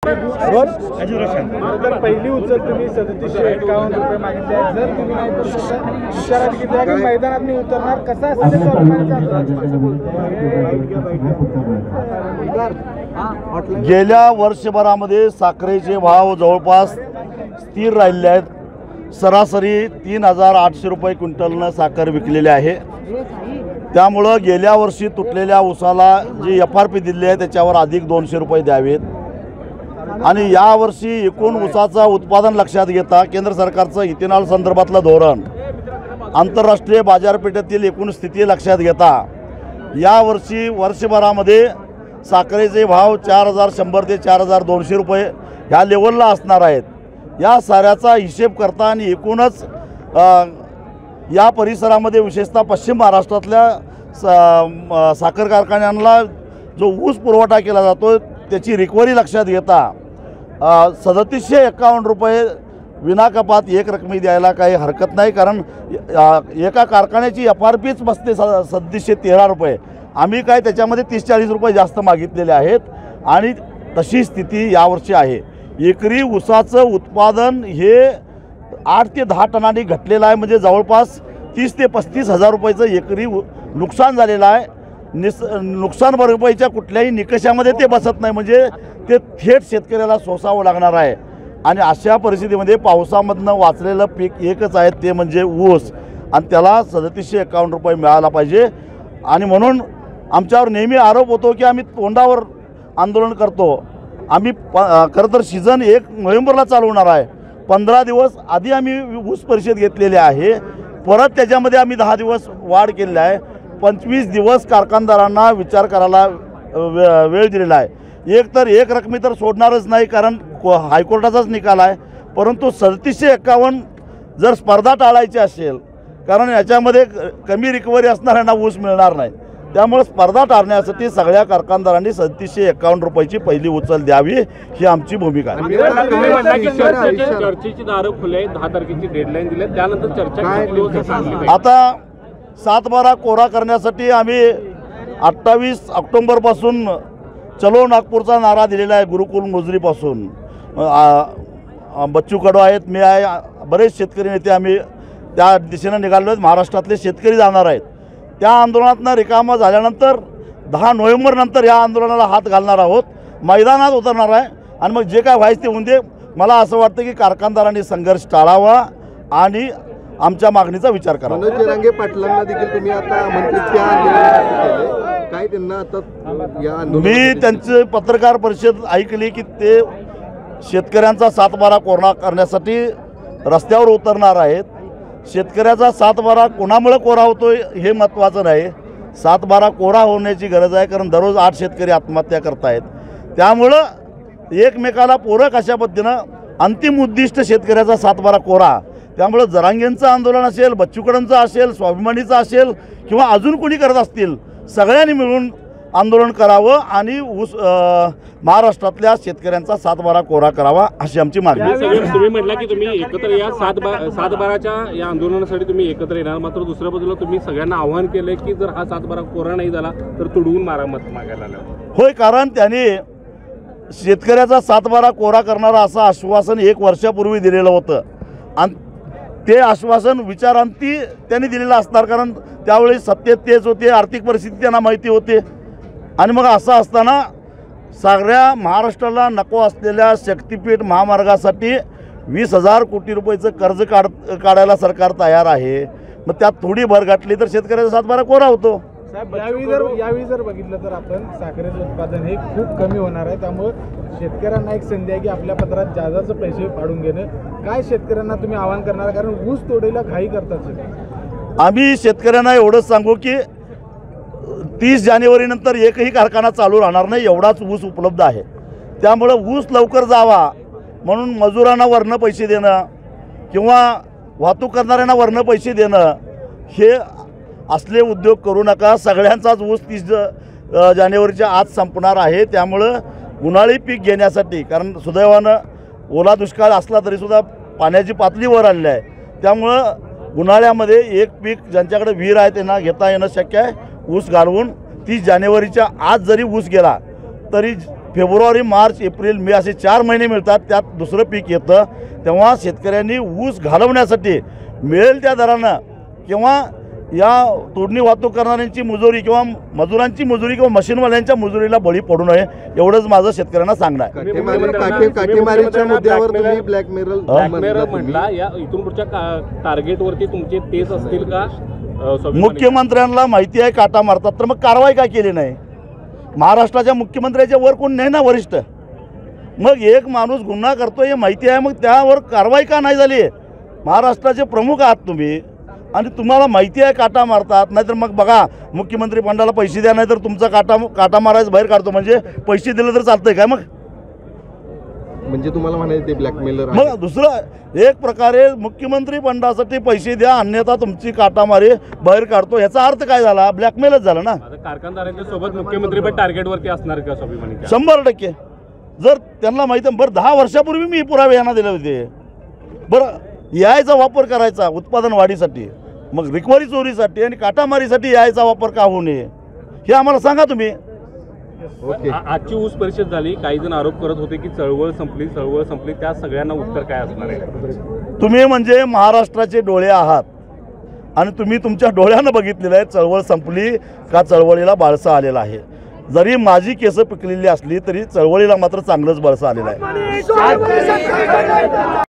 तर पहिली उचल तुम्ही 3751 रुपये मागितले आहेत. जर तुम्ही नाही करू शकता विचारात घेतला की मैदानात मी उतरणार, कसा असेल गेल्या वर्षभरामध्ये साखरेचे भाव जवळपास स्थिर राहिले आहेत. सरासरी 3800 रुपये क्विंटलनं साखर विकलेली आहे. त्यामुळं गेल्या वर्षी तुटलेल्या ऊसाला जी FRP दिली आहे त्याच्यावर अधिक 200 रुपये द्यावेत. आणि यावर्षी एकूण ऊसाचं उत्पादन लक्षात घेता केंद्र सरकारचं इथेनॉल संदर्भातलं धोरण, आंतरराष्ट्रीय बाजारपेठेतील एकूण स्थिती लक्षात घेता यावर्षी वर्षभरामध्ये साखरेचे भाव 4100 ते 4200 रुपये ह्या लेवलला असणार आहेत. या साऱ्याचा हिशेब करता आणि एकूणच या परिसरामध्ये विशेषतः पश्चिम महाराष्ट्रातल्या साखर कारखान्यांना जो ऊस पुरवठा केला जातो त्याची रिकव्हरी लक्षात घेता 3751 रुपये विनाकपात एक रकमी द्यायला काही हरकत नाही. कारण एका कारखान्याची FRPच बसते 3713 रुपये. आम्ही काय त्याच्यामध्ये 30-40 रुपये जास्त मागितलेले आहेत आणि तशी स्थिती यावर्षी आहे. एकरी ऊसाचं उत्पादन हे 8 ते 10 टनांनी घटलेलं आहे. म्हणजे जवळपास 30 ते 35 हजार रुपयाचं एकरी नुकसान झालेलं आहे. नुकसान भरपाईच्या कुठल्याही निकषामध्ये ते बसत नाही. म्हणजे ते थेट शेतकऱ्याला सोसावं लागणार आहे. आणि अशा परिस्थितीमध्ये पावसामधनं वाचलेलं पीक एकच आहे ते म्हणजे ऊस, आणि त्याला 3751 रुपये मिळाला पाहिजे. आणि म्हणून आमच्यावर नेहमी आरोप होतो की आम्ही तोंडावर आंदोलन करतो. आम्ही खरं तर सीझन 1 नोव्हेंबरला चालू होणार आहे. 15 दिवस आधी आम्ही ऊस परिषद घेतलेली आहे. परत त्याच्यामध्ये आम्ही 10 दिवस वाढ केलेली आहे. 25 दिवस कारखानदारांना विचार करायला वेळ दिलेला आहे. एक रकमी तर सोडणारच नाही कारण हायकोर्टाचाच निकाल आहे. परंतु 3751 जर स्पर्धा टाळायची असेल, कारण याच्यामध्ये कमी रिकव्हरी असणाऱ्यांना ऊस मिळणार नाही, त्यामुळे स्पर्धा टाळण्यासाठी सगळ्या कारखानदारांनी 3751 रुपयाची पहिली उचल द्यावी ही आमची भूमिका आहे. चर्चेची दारं खुले 10 तारखेची डेडलाईन दिली, त्यानंतर चर्चा आता 7/12 कोरा करण्यासाठी आम्ही 28 ऑक्टोबरपासून चलो नागपूरचा नारा दिलेला आहे. गुरुकुल मुजरीपासून बच्चू कडू आहेत, मी आहे, बरेच शेतकरी नेते आम्ही त्या दिशेनं निघालो आहेत. महाराष्ट्रातले शेतकरी जाणार आहेत. त्या आंदोलनातनं रिकामा झाल्यानंतर 10 नोव्हेंबरनंतर या आंदोलनाला हात घालणार आहोत, मैदानात उतरणार आहे. आणि मग जे काय व्हायचं ते होऊन दे. मला असं वाटतं की कारखानदारांनी संघर्ष टाळावा आणि आमच्या मागणीचा विचार करा. मनोज जरांगे पाटलांना देखील तुम्ही आता आमंत्रित काय त्यांना आता मी त्यांची पत्रकार परिषद ऐकली की ते शेतकऱ्यांचा 7/12 कोरा करण्यासाठी रस्त्यावर उतरणार आहेत. शेतकऱ्याचा 7/12 कोणामुळे कोरा होतोय हे महत्त्वाचं नाही. 7/12 कोरा होण्याची गरज आहे, कारण दररोज 8 शेतकरी आत्महत्या करत आहेत. त्यामुळं एकमेकाला पूरक अशा पद्धतीनं अंतिम उद्दिष्ट शेतकऱ्याचा 7/12 कोरा. त्यामुळं जरांगेंचं आंदोलन असेल, बच्चूकडंचं असेल, स्वाभिमानीचं असेल किंवा अजून कोणी करत असतील, सगळ्यांनी मिळून आंदोलन करावं आणि महाराष्ट्रातल्या शेतकऱ्यांचा 7/12 कोरा करावा अशी आमची मागणी. तुम्ही म्हटलं की तुम्ही एकत्र या 7/12च्या या आंदोलनासाठी तुम्ही एकत्र येणार, मात्र दुसऱ्या बाजूला तुम्ही सगळ्यांना आव्हान केलंय की जर हा 7/12 कोरा नाही झाला तर तुडवून मत मागायला आलं. होय, कारण त्यांनी शेतकऱ्याचा 7/12 कोरा करणारा असं आश्वासन 1 वर्षापूर्वी दिलेलं होतं आणि ते आश्वासन विचारांती त्यांनी दिलेलं असणार, कारण त्यावेळी सत्तेत तेच होते, आर्थिक परिस्थिती त्यांना माहिती होते. आणि मग असं असताना सगळ्या महाराष्ट्राला नको असलेल्या शक्तिपीठ महामार्गासाठी 20,000 कोटी रुपयाचं कर्ज काढायला सरकार तयार आहे. मग त्यात थोडी भर गाठली तर शेतकऱ्याचा 7/12 कोरा होतो. साहेब, यावेळी जर बघितलं तर आपण साखरेचं उत्पादन हे खूप कमी होणार आहे. त्यामुळे शेतकऱ्यांना एक संधी आहे की आपल्या पत्रात जादाचे पैसे पाडून घेणं. काय शेतकऱ्यांना तुम्ही आवाहन करणार, कारण ऊस तोडीला घाई करतात? आम्ही शेतकऱ्यांना एवढंच सांगू की 30 जानेवारीनंतर एकही कारखाना चालू राहणार नाही, एवढाच ऊस उपलब्ध आहे. त्यामुळं ऊस लवकर जावा म्हणून मजुरांना वरनं पैसे देणं किंवा वाहतूक करणाऱ्यांना वरनं पैसे देणं हे असले उद्योग करू नका. सगळ्यांचाच ऊस 30 जानेवारीच्या आत संपणार आहे. त्यामुळं उन्हाळी पीक घेण्यासाठी, कारण सुदैवानं ओला दुष्काळ असला तरीसुद्धा पाण्याची पातळी वर आलेली आहे. त्यामुळं उन्हाळ्यामध्ये एक पीक ज्यांच्याकडे विहीर आहे त्यांना घेता येणं शक्य आहे. ऊस घालवून 30 जानेवारीच्या आत जरी ऊस गेला तरी फेब्रुवारी, मार्च, एप्रिल, मे असे 4 महिने मिळतात. त्यात दुसरं पीक येतं. तेव्हा शेतकऱ्यांनी ऊस घालवण्यासाठी मिळेल त्या दरानं किंवा या तोडणी वाहतूक करणाऱ्यांची मुजोरी किंवा मजुरांची मुजोरी किंवा मशीनवाल्यांच्या मुजोरीला बळी पडू नये एवढंच माझं शेतकऱ्यांना सांगणं आहे. काटेमारीच्या मुद्द्यावर तुम्ही ब्लॅकमेल म्हटला या इथून पुढच्या टार्गेटवरती तुमचे तेच असतील का? मुख्यमंत्र्यांना माहिती आहे काटा मारतात, तर मग कारवाई का केली नाही? महाराष्ट्राच्या मुख्यमंत्र्याच्या वर कोण नाही ना वरिष्ठ. मग एक माणूस गुन्हा करतोय हे माहिती आहे, मग त्यावर कारवाई का नाही झाली? महाराष्ट्राचे प्रमुख आहात तुम्ही आणि तुम्हाला माहिती आहे काटा मारतात. नाहीतर मग बघा, मुख्यमंत्री फंडाला पैसे द्या, नाहीतर तुमचा काटा मारायचं बाहेर काढतो. म्हणजे पैसे दिले तर चालतंय काय? मग म्हणजे तुम्हाला म्हणायचं ते ब्लॅकमेलर. मग दुसरं एक प्रकारे मुख्यमंत्री फंडासाठी पैसे द्या, अन्यथा तुमची काटामारी बाहेर काढतो, याचा अर्थ काय झाला? ब्लॅकमेलच झाला ना. कारखानदारांच्या सोबत मुख्यमंत्री पण टार्गेटवरती असणार का स्वाभिमानी? 100%. जर त्यांना माहिती बरं 10 वर्षापूर्वी मी पुरावे यांना दिले होते. बरं यायचा वापर करायचा उत्पादन वाढीसाठी, मग रिकव्हरी चोरीसाठी आणि काटामारीसाठी यायचा वापर का होऊ नये हे आम्हाला सांगा तुम्ही. ओके. आजची ऊस परिषद झाली. काही जण आरोप करत होते की चळवळ संपली. त्या सगळ्यांना उत्तर काय असणार आहे? तुम्ही म्हणजे महाराष्ट्राचे डोळे आहात आणि तुम्ही तुमच्या डोळ्यानं बघितलेलं आहे चळवळ संपली का चळवळीला बाळसा आलेला आहे. जरी माझी केस पिकलेली असली तरी चळवळीला मात्र चांगलंच बाळसा आलेलं आहे.